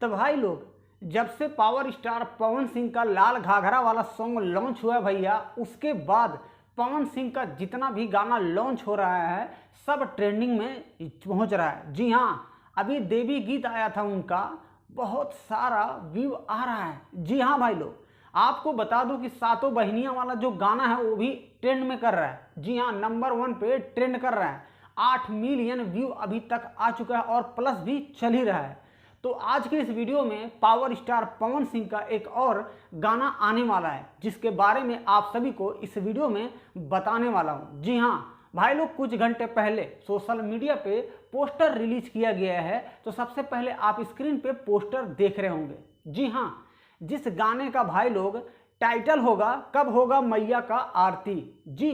तो भाई लोग, जब से पावर स्टार पवन सिंह का लाल घाघरा वाला सॉन्ग लॉन्च हुआ भैया, उसके बाद पवन सिंह का जितना भी गाना लॉन्च हो रहा है सब ट्रेंडिंग में पहुंच रहा है। जी हाँ, अभी देवी गीत आया था उनका, बहुत सारा व्यू आ रहा है। जी हाँ भाई लोग, आपको बता दूं कि सातों बहिनियां वाला जो गाना है वो भी ट्रेंड में कर रहा है। जी हाँ, नंबर 1 पे ट्रेंड कर रहा है। 8 मिलियन व्यू अभी तक आ चुका है और प्लस भी चल ही रहा है। तो आज के इस वीडियो में पावर स्टार पवन सिंह का एक और गाना आने वाला है, जिसके बारे में आप सभी को इस वीडियो में बताने वाला हूं। जी हां भाई लोग, कुछ घंटे पहले सोशल मीडिया पे पोस्टर रिलीज किया गया है। तो सबसे पहले आप स्क्रीन पे पोस्टर देख रहे होंगे। जी हां, जिस गाने का भाई लोग टाइटल होगा कब होगा मैया का आरती। जी,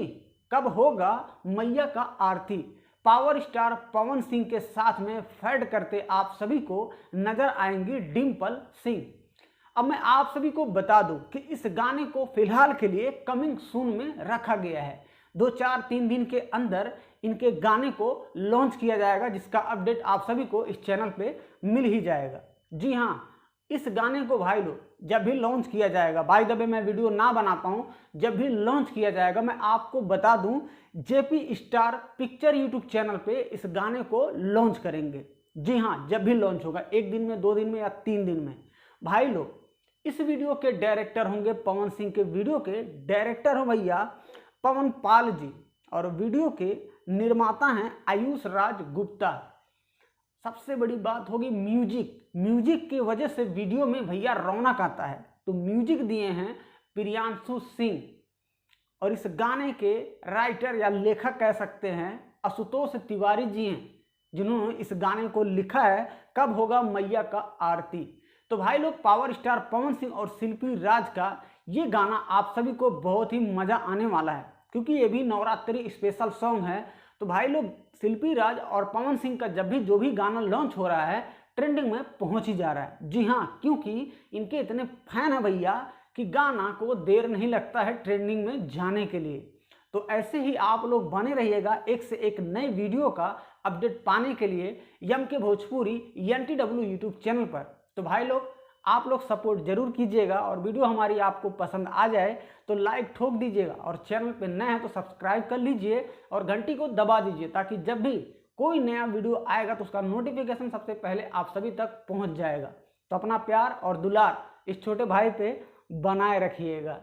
कब होगा मैया का आरती, पावर स्टार पवन सिंह के साथ में फैड करते आप सभी को नजर आएंगी डिम्पल सिंह। अब मैं आप सभी को बता दूं कि इस गाने को फिलहाल के लिए कमिंग सून में रखा गया है। 2-4-3 दिन के अंदर इनके गाने को लॉन्च किया जाएगा, जिसका अपडेट आप सभी को इस चैनल पे मिल ही जाएगा। जी हाँ, इस गाने को भाई लोग जब भी लॉन्च किया जाएगा, बाय द वे मैं वीडियो ना बना पाऊँ, जब भी लॉन्च किया जाएगा मैं आपको बता दूं, JP star picture YouTube channel पे इस गाने को लॉन्च करेंगे। जी हाँ, जब भी लॉन्च होगा, 1 दिन में, 2 दिन में या 3 दिन में। भाई लोग, इस वीडियो के डायरेक्टर होंगे, पवन सिंह के वीडियो के डायरेक्टर हो भैया पवन पाल जी, और वीडियो के निर्माता हैं आयुष राज गुप्ता। सबसे बड़ी बात होगी म्यूजिक की वजह से वीडियो में भैया रौनक आता है। तो म्यूजिक दिए हैं प्रियांशु सिंह, और इस गाने के राइटर या लेखक कह सकते हैं आशुतोष तिवारी जी हैं, जिन्होंने इस गाने को लिखा है कब होगा मैया का आरती। तो भाई लोग, पावर स्टार पवन सिंह और शिल्पी राज का ये गाना आप सभी को बहुत ही मजा आने वाला है, क्योंकि ये भी नवरात्रि स्पेशल सॉन्ग है। तो भाई लोग, शिल्पी राज और पवन सिंह का जब भी जो भी गाना लॉन्च हो रहा है ट्रेंडिंग में पहुंच ही जा रहा है। जी हाँ, क्योंकि इनके इतने फैन है भैया कि गाना को देर नहीं लगता है ट्रेंडिंग में जाने के लिए। तो ऐसे ही आप लोग बने रहिएगा एक से एक नए वीडियो का अपडेट पाने के लिए यम के भोजपुरी NTW यूट्यूब चैनल पर। तो भाई लोग, आप लोग सपोर्ट जरूर कीजिएगा, और वीडियो हमारी आपको पसंद आ जाए तो लाइक ठोक दीजिएगा, और चैनल पे नए हैं तो सब्सक्राइब कर लीजिए और घंटी को दबा दीजिए, ताकि जब भी कोई नया वीडियो आएगा तो उसका नोटिफिकेशन सबसे पहले आप सभी तक पहुंच जाएगा। तो अपना प्यार और दुलार इस छोटे भाई पे बनाए रखिएगा।